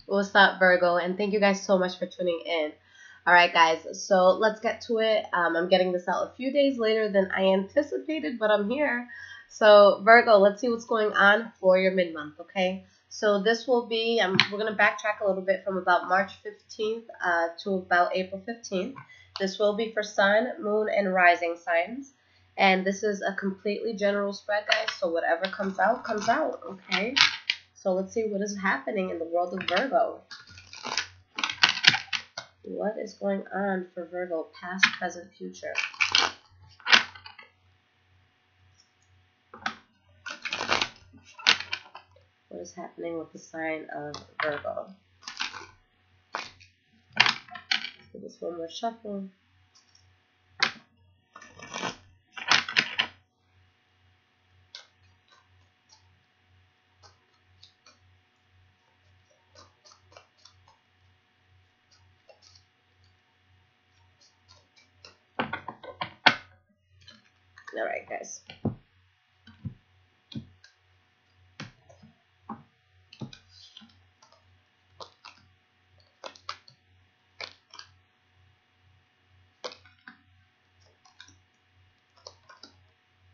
What's up, Virgo? And thank you guys so much for tuning in. All right, guys, so let's get to it. I'm getting this out a few days later than I anticipated, but I'm here. So, Virgo, let's see what's going on for your mid-month, okay? So this will be, we're going to backtrack a little bit from about March 15th to about April 15th. This will be for Sun, Moon, and Rising signs. And this is a completely general spread, guys, so whatever comes out, okay? So let's see what is happening in the world of Virgo. What is going on for Virgo, past, present, future? What is happening with the sign of Virgo? Do this one more shuffle. All right, guys.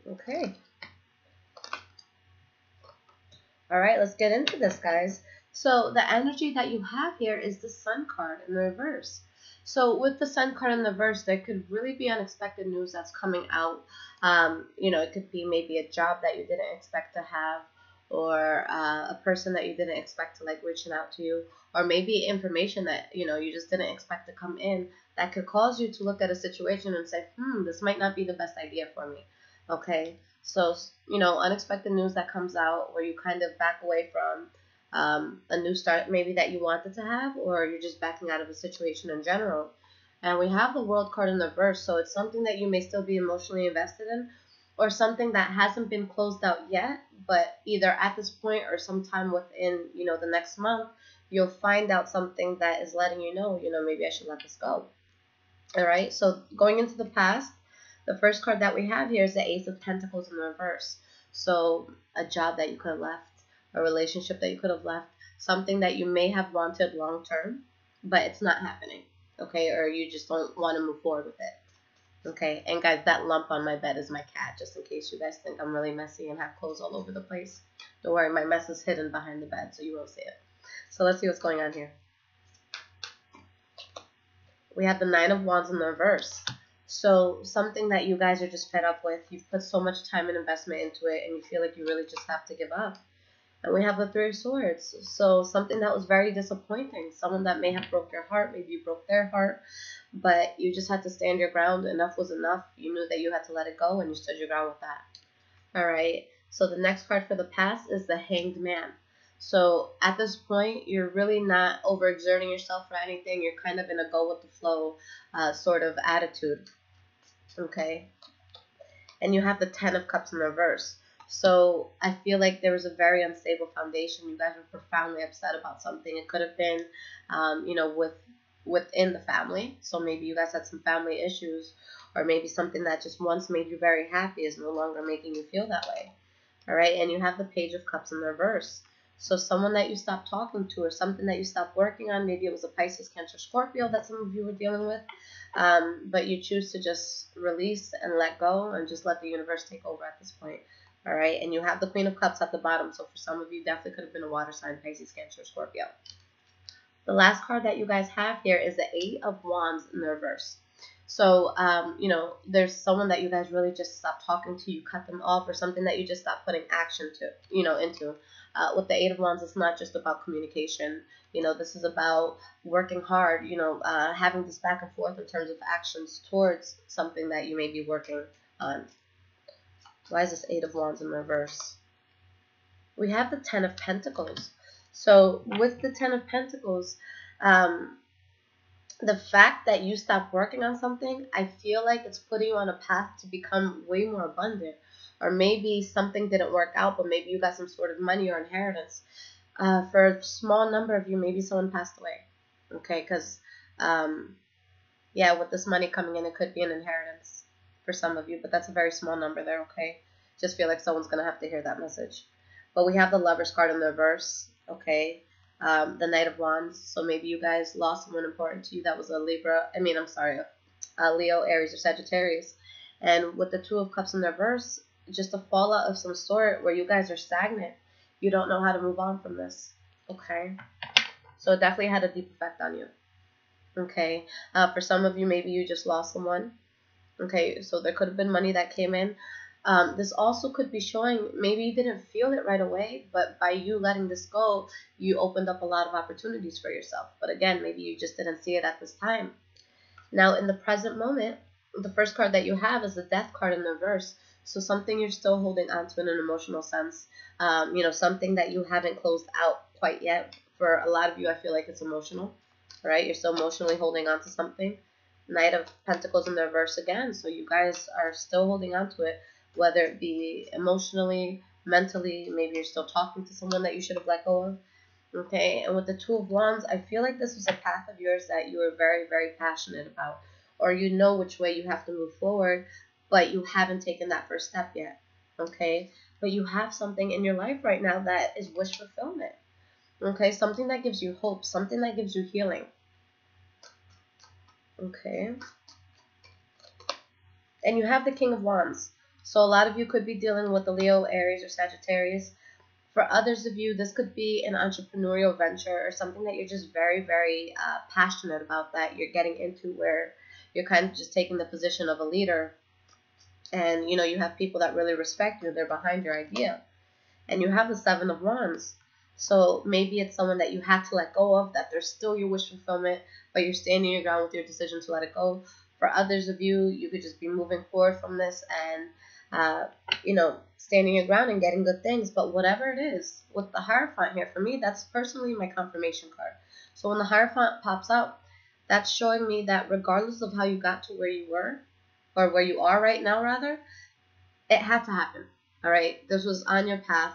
Okay. All right, let's get into this, guys. So the energy that you have here is the Sun card in the reverse. So with the Sun card in the reverse, there could really be unexpected news that's coming out. It could be maybe a job that you didn't expect to have, or a person that you didn't expect to reaching out to you, or maybe information that you just didn't expect to come in that could cause you to look at a situation and say, this might not be the best idea for me. Okay, so unexpected news that comes out where you kind of back away from a new start maybe that you wanted to have, or you're just backing out of a situation in general. And we have the World card in the reverse, so it's something that you may still be emotionally invested in, or something that hasn't been closed out yet, but either at this point or sometime within the next month, you'll find out something that is letting you know, maybe I should let this go. All right, so going into the past, the first card that we have here is the Ace of Pentacles in the reverse. So a job that you could have left, a relationship that you could have left, something that you may have wanted long term, but it's not happening, okay? Or you just don't want to move forward with it, okay? And guys, that lump on my bed is my cat, just in case you guys think I'm really messy and have clothes all over the place. Don't worry, my mess is hidden behind the bed, so you won't see it. So let's see what's going on here. We have the Nine of Wands in the reverse. So something that you guys are just fed up with, you've put so much time and investment into it, and you feel like you really just have to give up. And we have the Three of Swords. So something that was very disappointing. Someone that may have broke your heart. Maybe you broke their heart. But you just had to stand your ground. Enough was enough. You knew that you had to let it go, and you stood your ground with that. All right. So the next card for the past is the Hanged Man. So at this point, you're really not overexerting yourself for anything. You're kind of in a go with the flow sort of attitude. Okay. And you have the Ten of Cups in reverse. So I feel like there was a very unstable foundation. You guys were profoundly upset about something. It could have been, within the family. So maybe you guys had some family issues, or maybe something that just once made you very happy is no longer making you feel that way. All right. And you have the Page of Cups in reverse. So someone that you stopped talking to, or something that you stopped working on, maybe it was a Pisces, Cancer, Scorpio that some of you were dealing with, but you choose to just release and let go and just let the universe take over at this point. All right, and you have the Queen of Cups at the bottom, so for some of you, definitely could have been a water sign, Pisces, Cancer, Scorpio. The last card that you guys have here is the Eight of Wands in the reverse. So, there's someone that you guys really just stopped talking to, you cut them off, or something that you just stopped putting action to, into. With the Eight of Wands, it's not just about communication. This is about working hard, having this back and forth in terms of actions towards something that you may be working on. Why is this Eight of Wands in reverse? We have the Ten of Pentacles. So with the Ten of Pentacles, the fact that you stopped working on something, I feel like it's putting you on a path to become way more abundant. Or maybe something didn't work out, but maybe you got some sort of money or inheritance. For a small number of you, maybe someone passed away. Okay, because, with this money coming in, it could be an inheritance for some of you, but that's a very small number there, okay? Just feel like someone's going to have to hear that message. But we have the Lover's card in the reverse, okay? the Knight of Wands. So maybe you guys lost someone important to you that was a Leo, Aries, or Sagittarius. And with the Two of Cups in the reverse, just a fallout of some sort where you guys are stagnant. You don't know how to move on from this. Okay? So it definitely had a deep effect on you. Okay? For some of you, maybe you just lost someone. Okay? So there could have been money that came in. This also could be showing maybe you didn't feel it right away, but by you letting this go, you opened up a lot of opportunities for yourself. But again, maybe you just didn't see it at this time. Now, in the present moment, the first card that you have is the Death card in the reverse. So something you're still holding on to in an emotional sense. Something that you haven't closed out quite yet. For a lot of you, I feel like it's emotional, right? You're still emotionally holding on to something. Knight of Pentacles in the reverse again. So you guys are still holding on to it, whether it be emotionally, mentally, maybe you're still talking to someone that you should have let go of. Okay, and with the Two of Wands, I feel like this was a path of yours that you were very, very passionate about, or you know which way you have to move forward, but you haven't taken that first step yet. Okay, but you have something in your life right now that is wish fulfillment. Okay, something that gives you hope, something that gives you healing. Okay, and you have the King of Wands. So a lot of you could be dealing with the Leo, Aries, or Sagittarius. For others of you, this could be an entrepreneurial venture or something that you're just very, very passionate about, that you're getting into, where you're kind of just taking the position of a leader. And, you have people that really respect you. They're behind your idea. And you have the Seven of Wands. So maybe it's someone that you had to let go of, that they're still your wish fulfillment, but you're standing your ground with your decision to let it go. For others of you, you could just be moving forward from this and standing your ground and getting good things. But whatever it is, with the Hierophant here, for me, that's personally my confirmation card. So when the Hierophant pops out, that's showing me that regardless of how you got to where you were, or where you are right now, rather, it had to happen. All right? This was on your path.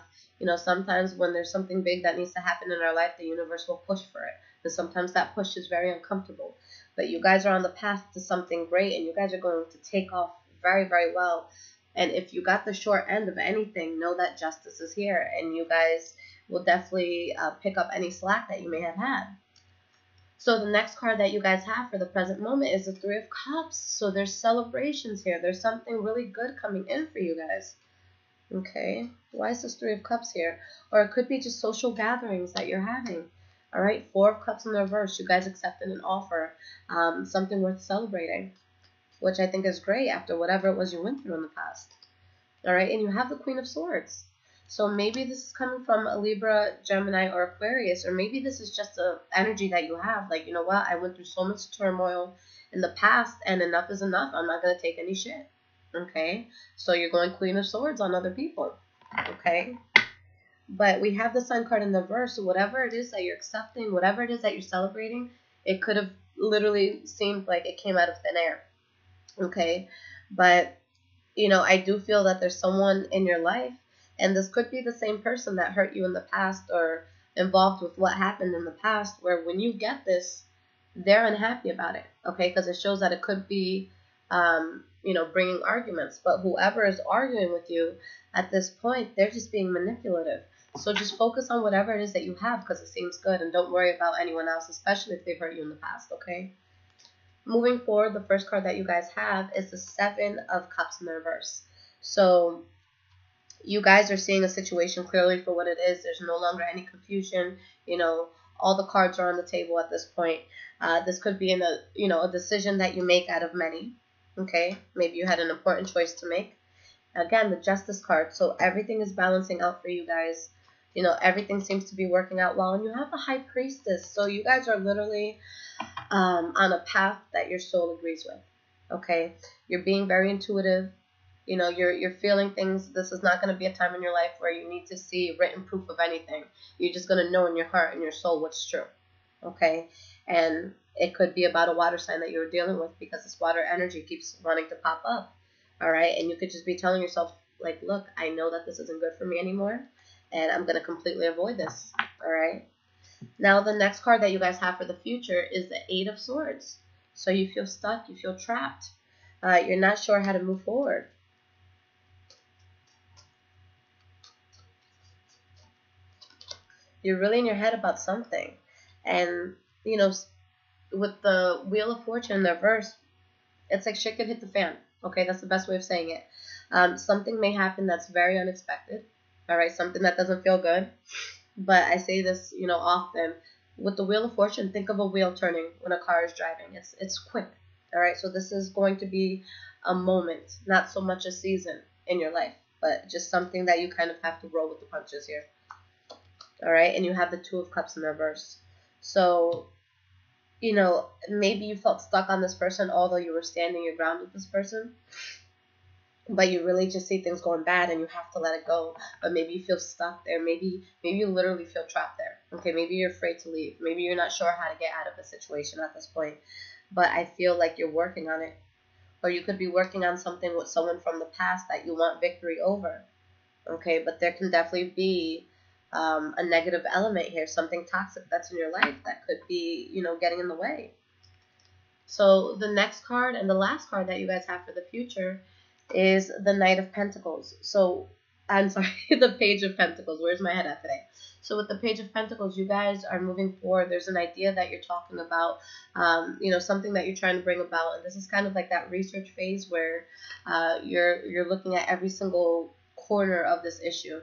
Sometimes when there's something big that needs to happen in our life, the universe will push for it. And sometimes that push is very uncomfortable. But you guys are on the path to something great, and you guys are going to take off very, very well. And if you got the short end of anything, know that justice is here, and you guys will definitely pick up any slack that you may have had. So the next card that you guys have for the present moment is the Three of Cups. So there's celebrations here. There's something really good coming in for you guys. Okay, why is this Three of Cups here? Or it could be just social gatherings that you're having. All right, Four of Cups in the reverse. You guys accepted an offer, something worth celebrating, which I think is great after whatever it was you went through in the past. All right, and you have the Queen of Swords. So maybe this is coming from a Libra, Gemini, or Aquarius, or maybe this is just an energy that you have. Like, you know what? I went through so much turmoil in the past, and enough is enough. I'm not going to take any shit. Okay? So you're going Queen of Swords on other people. Okay? But we have the Sun card in the reverse. So whatever it is that you're accepting, whatever it is that you're celebrating, it could have literally seemed like it came out of thin air. Okay? But, I do feel that there's someone in your life, and this could be the same person that hurt you in the past or involved with what happened in the past, where when you get this, they're unhappy about it, okay? Because it shows that it could be, bringing arguments. But whoever is arguing with you at this point, they're just being manipulative. So just focus on whatever it is that you have, because it seems good, and don't worry about anyone else, especially if they've hurt you in the past, okay? Moving forward, the first card that you guys have is the Seven of Cups in the reverse. So you guys are seeing a situation clearly for what it is. There's no longer any confusion. All the cards are on the table at this point. This could be a decision that you make out of many. Okay, maybe you had an important choice to make. Again, the Justice card. So everything is balancing out for you guys. Everything seems to be working out well. And you have the High Priestess. So you guys are literally on a path that your soul agrees with. Okay, you're being very intuitive. You're feeling things. This is not going to be a time in your life where you need to see written proof of anything. You're just going to know in your heart and your soul what's true. Okay, and it could be about a water sign that you're dealing with, because this water energy keeps wanting to pop up. All right, and you could just be telling yourself, like, look, I know that this isn't good for me anymore, and I'm going to completely avoid this. All right. Now, the next card that you guys have for the future is the Eight of Swords. So you feel stuck, you feel trapped. You're not sure how to move forward. You're really in your head about something. And, you know, with the Wheel of Fortune in the reverse, it's like shit could hit the fan. Okay, that's the best way of saying it. Something may happen that's very unexpected. All right, something that doesn't feel good. But I say this, you know, often. With the Wheel of Fortune, think of a wheel turning when a car is driving. It's quick. All right, so this is going to be a moment, not so much a season in your life, but just something that you kind of have to roll with the punches here. All right, and you have the Two of Cups in reverse. So, you know, maybe you felt stuck on this person, although you were standing your ground with this person. But you really just see things going bad and you have to let it go. But maybe you feel stuck there. Maybe you literally feel trapped there. Okay, maybe you're afraid to leave. Maybe you're not sure how to get out of the situation at this point. But I feel like you're working on it. Or you could be working on something with someone from the past that you want victory over. Okay, but there can definitely be a negative element here, something toxic that's in your life that could be, you know, getting in the way. So the next card and the last card that you guys have for the future is the Knight of Pentacles. So, I'm sorry, the Page of Pentacles. Where's my head at today? So with the Page of Pentacles, you guys are moving forward. There's an idea that you're talking about, you know, something that you're trying to bring about. And this is kind of like that research phase where you're looking at every single corner of this issue.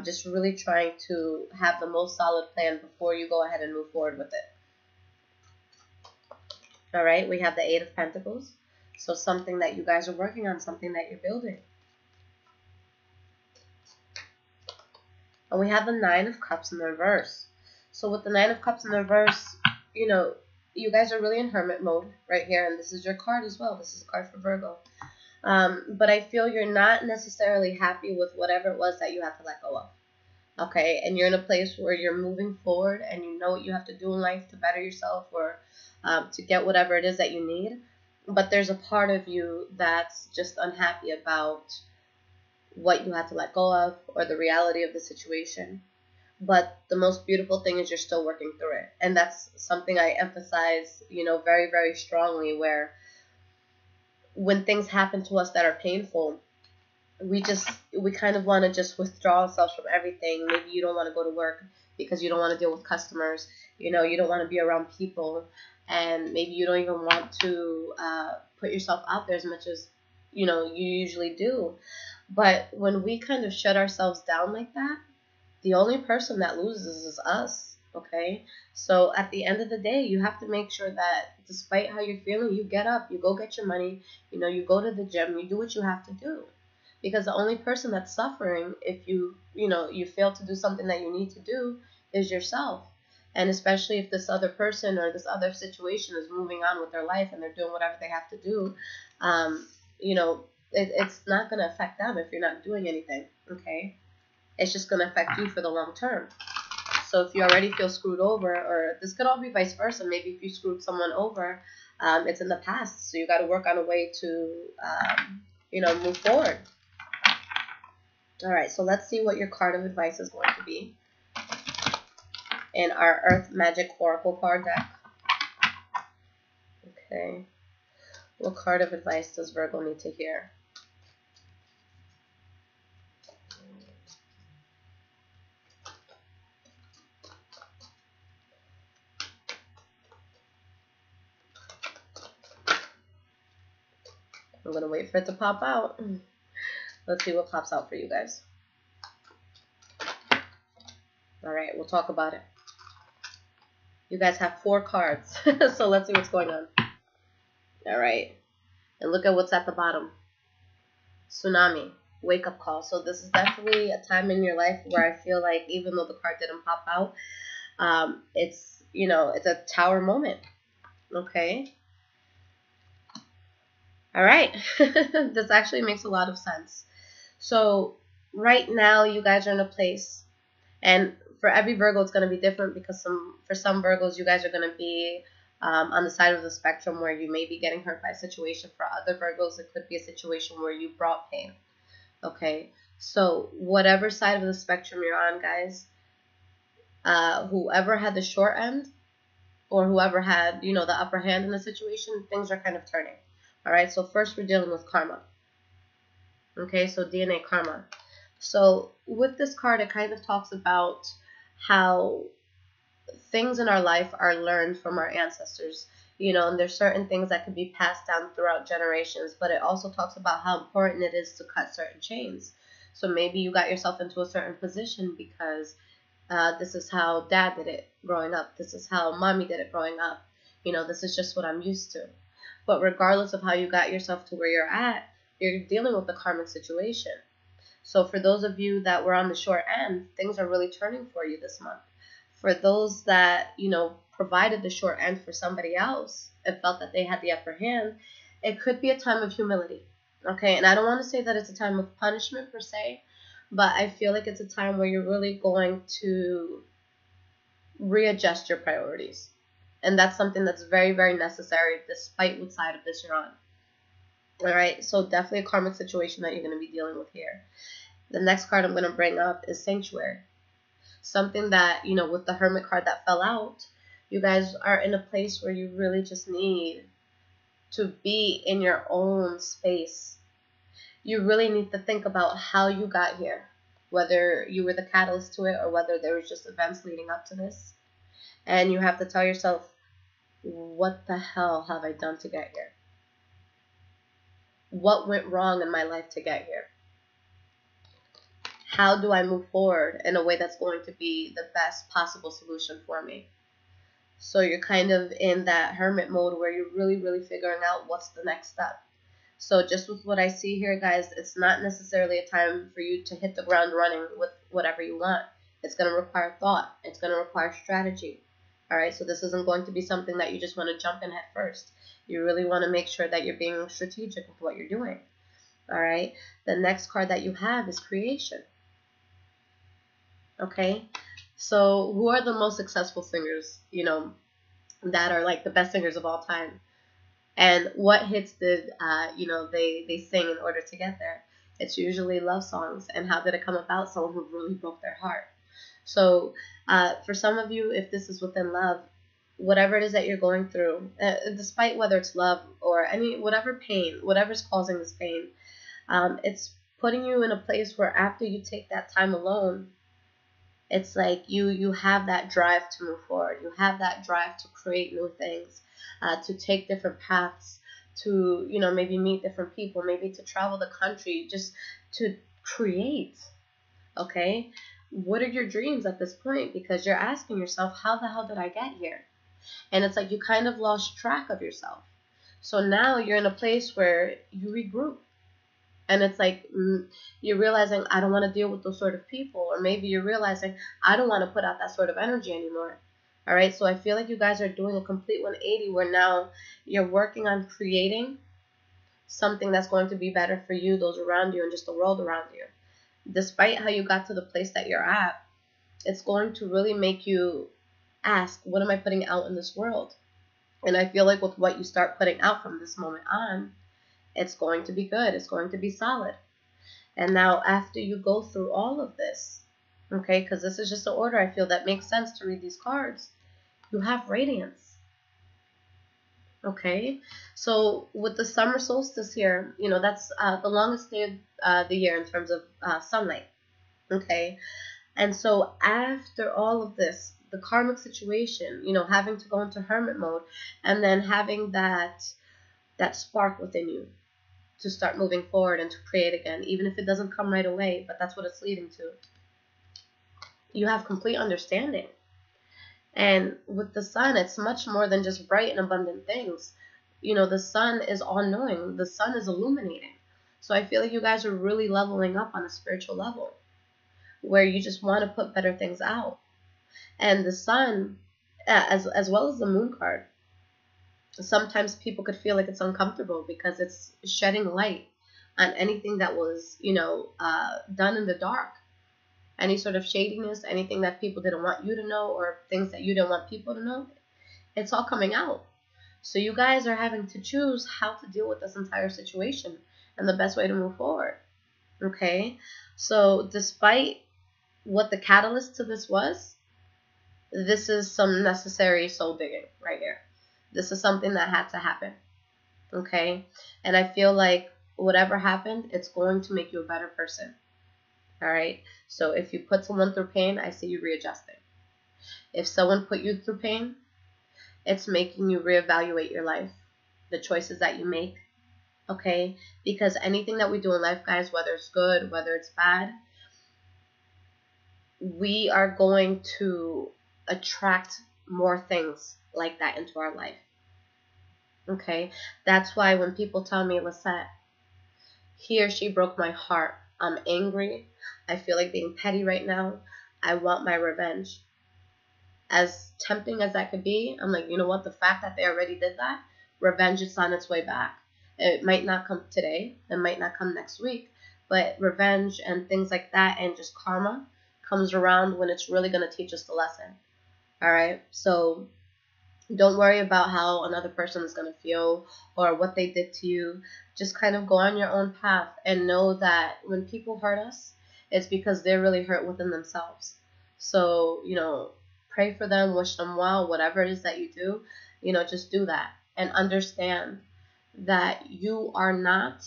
Just really trying to have the most solid plan before you go ahead and move forward with it. All right, we have the Eight of Pentacles. So something that you guys are working on, something that you're building. And we have the Nine of Cups in the reverse. So with the Nine of Cups in the reverse, you know, you guys are really in hermit mode right here. And this is your card as well. This is a card for Virgo. But I feel you're not necessarily happy with whatever it was that you have to let go of. Okay, and you're in a place where you're moving forward and you know what you have to do in life to better yourself or to get whatever it is that you need. But there's a part of you that's just unhappy about what you have to let go of or the reality of the situation. But the most beautiful thing is you're still working through it. And that's something I emphasize, you know, very, very strongly, where when things happen to us that are painful, we kind of want to just withdraw ourselves from everything. Maybe you don't want to go to work because you don't want to deal with customers. You know, you don't want to be around people. And maybe you don't even want to put yourself out there as much as, you know, you usually do. But when we kind of shut ourselves down like that, the only person that loses is us, okay? So at the end of the day, you have to make sure that despite how you're feeling, you get up, you go get your money, you know, you go to the gym, you do what you have to do. Because the only person that's suffering if you fail to do something that you need to do is yourself. And especially if this other person or this other situation is moving on with their life and they're doing whatever they have to do, you know, it's not going to affect them if you're not doing anything, okay? It's just going to affect you for the long term. So if you already feel screwed over, or this could all be vice versa, maybe if you screwed someone over, it's in the past. So you got to work on a way to, you know, move forward. All right, so let's see what your card of advice is going to be in our Earth Magic Oracle card deck. Okay. What card of advice does Virgo need to hear? I'm going to wait for it to pop out. Let's see what pops out for you guys. All right, we'll talk about it. You guys have 4 cards, so let's see what's going on. All right, and look at what's at the bottom. Tsunami, wake-up call. So this is definitely a time in your life where I feel like even though the card didn't pop out, it's, you know, it's a tower moment, okay? All right, this actually makes a lot of sense. So right now you guys are in a place, and for every Virgo it's going to be different because for some Virgos you guys are going to be on the side of the spectrum where you may be getting hurt by a situation. For other Virgos it could be a situation where you brought pain. Okay, so whatever side of the spectrum you're on, guys, whoever had the short end or whoever had, you know, the upper hand in the situation, things are kind of turning. All right, so first we're dealing with karma. Okay, so DNA karma. So with this card, it kind of talks about how things in our life are learned from our ancestors, and there's certain things that could be passed down throughout generations, but it also talks about how important it is to cut certain chains. So maybe you got yourself into a certain position because this is how dad did it growing up. This is how mommy did it growing up. This is just what I'm used to. But regardless of how you got yourself to where you're at, you're dealing with the karmic situation. So for those of you that were on the short end, things are really turning for you this month. For those that, provided the short end for somebody else and felt that they had the upper hand, it could be a time of humility. Okay, and I don't want to say that it's a time of punishment per se, but I feel like it's a time where you're really going to readjust your priorities. And that's something that's very, very necessary despite what side of this you're on. All right, so definitely a karmic situation that you're going to be dealing with here. The next card I'm going to bring up is Sanctuary. Something that, with the Hermit card that fell out, you guys are in a place where you really just need to be in your own space. You really need to think about how you got here, whether you were the catalyst to it or whether there was just events leading up to this. And you have to tell yourself, what the hell have I done to get here? What went wrong in my life to get here? How do I move forward in a way that's going to be the best possible solution for me? So you're kind of in that hermit mode where you're really, really figuring out what's the next step. So just with what I see here, guys, it's not necessarily a time for you to hit the ground running with whatever you want. It's going to require thought. It's going to require strategy. All right, so this isn't going to be something that you just want to jump in head first. You really want to make sure that you're being strategic with what you're doing. All right, the next card that you have is Creation. Okay, so who are the most successful singers, that are like the best singers of all time? And what hits did, they sing in order to get there? It's usually love songs. And how did it come about? Someone who really broke their heart. So for some of you, if this is within love, whatever it is that you're going through, despite whether it's love or whatever pain, whatever's causing this pain, it's putting you in a place where after you take that time alone, it's like you have that drive to move forward. You have that drive to create new things, to take different paths, to, maybe meet different people, maybe to travel the country, just to create. Okay? What are your dreams at this point? Because you're asking yourself, how the hell did I get here? And it's like you kind of lost track of yourself. So now you're in a place where you regroup. And it's like you're realizing, I don't want to deal with those sort of people. Or maybe you're realizing, I don't want to put out that sort of energy anymore. All right, so I feel like you guys are doing a complete 180 where now you're working on creating something that's going to be better for you, those around you, and just the world around you. Despite how you got to the place that you're at, it's going to really make you ask, what am I putting out in this world? And I feel like with what you start putting out from this moment on, it's going to be good. It's going to be solid. And now after you go through all of this, okay, because this is just an order I feel that makes sense to read these cards, you have radiance. Okay, so with the summer solstice here, that's the longest day of the year in terms of sunlight. Okay, and so after all of this, the karmic situation, having to go into hermit mode and then having that spark within you to start moving forward and to create again, even if it doesn't come right away, but that's what it's leading to. You have complete understanding. And with the sun, it's much more than just bright and abundant things. The sun is all-knowing. The sun is illuminating. So I feel like you guys are really leveling up on a spiritual level where you just want to put better things out. And the sun, as well as the moon card, sometimes people could feel like it's uncomfortable because it's shedding light on anything that was, done in the dark. Any sort of shadiness, anything that people didn't want you to know or things that you didn't want people to know, it's all coming out. So you guys are having to choose how to deal with this entire situation and the best way to move forward. Okay? So despite what the catalyst to this was, this is some necessary soul digging right here. This is something that had to happen. Okay? And I feel like whatever happened, it's going to make you a better person. All right? So if you put someone through pain, I see you readjusting. If someone put you through pain, it's making you reevaluate your life, the choices that you make, okay? Because anything that we do in life, guys, whether it's good, whether it's bad, we are going to attract more things like that into our life, okay? That's why when people tell me, Lissette, he or she broke my heart, I'm angry, I feel like being petty right now, I want my revenge. As tempting as that could be, I'm like, you know what? The fact that they already did that, revenge is on its way back. It might not come today. It might not come next week. But revenge and things like that and just karma comes around when it's really going to teach us the lesson. All right? So don't worry about how another person is going to feel or what they did to you. Just kind of go on your own path and know that when people hurt us, it's because they're really hurt within themselves. So, pray for them, wish them well, whatever it is that you do, just do that. And understand that you are not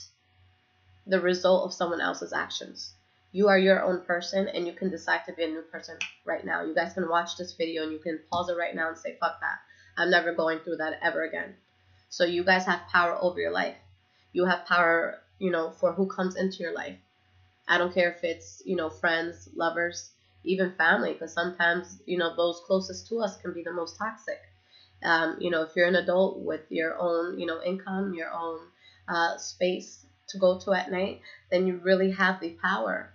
the result of someone else's actions. You are your own person, and you can decide to be a new person right now. You guys can watch this video, and you can pause it right now and say, fuck that. I'm never going through that ever again. So you guys have power over your life. You have power, for who comes into your life. I don't care if it's, friends, lovers, even family, because sometimes, those closest to us can be the most toxic. If you're an adult with your own, income, your own space to go to at night, then you really have the power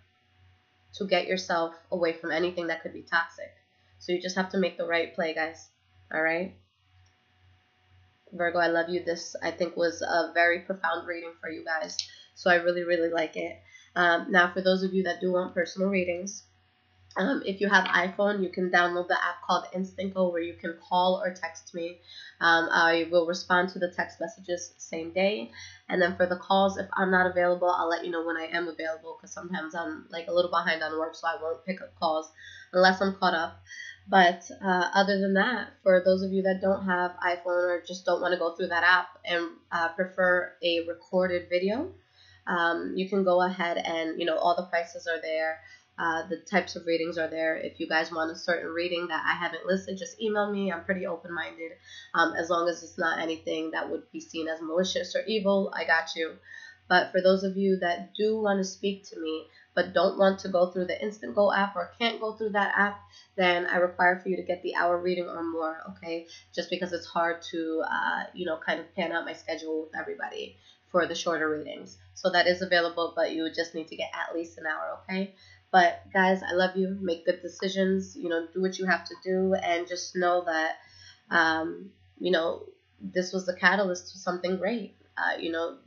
to get yourself away from anything that could be toxic. So you just have to make the right play, guys. All right? Virgo, I love you. This, I think, was a very profound reading for you guys. So I really, really like it. Now, for those of you that do want personal readings, if you have iPhone, you can download the app called InstantGo where you can call or text me. I will respond to the text messages same day. And then for the calls, if I'm not available, I'll let you know when I am available because sometimes I'm like a little behind on work, so I won't pick up calls unless I'm caught up. But other than that, for those of you that don't have iPhone or just don't want to go through that app and prefer a recorded video, you can go ahead and, all the prices are there. The types of readings are there. If you guys want a certain reading that I haven't listed, just email me. I'm pretty open-minded. As long as it's not anything that would be seen as malicious or evil, I got you. But for those of you that do want to speak to me but don't want to go through the InstantGo app or can't go through that app, then I require for you to get the hour reading or more, okay? Just because it's hard to, kind of plan out my schedule with everybody for the shorter readings. So that is available, but you would just need to get at least an hour, okay? But guys, I love you. Make good decisions. Do what you have to do, and just know that, this was the catalyst to something great.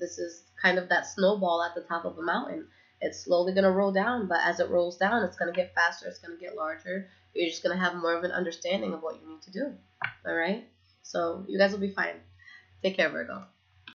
This is kind of that snowball at the top of a mountain. It's slowly going to roll down, but as it rolls down, it's going to get faster. It's going to get larger. You're just going to have more of an understanding of what you need to do. All right? So you guys will be fine. Take care, Virgo.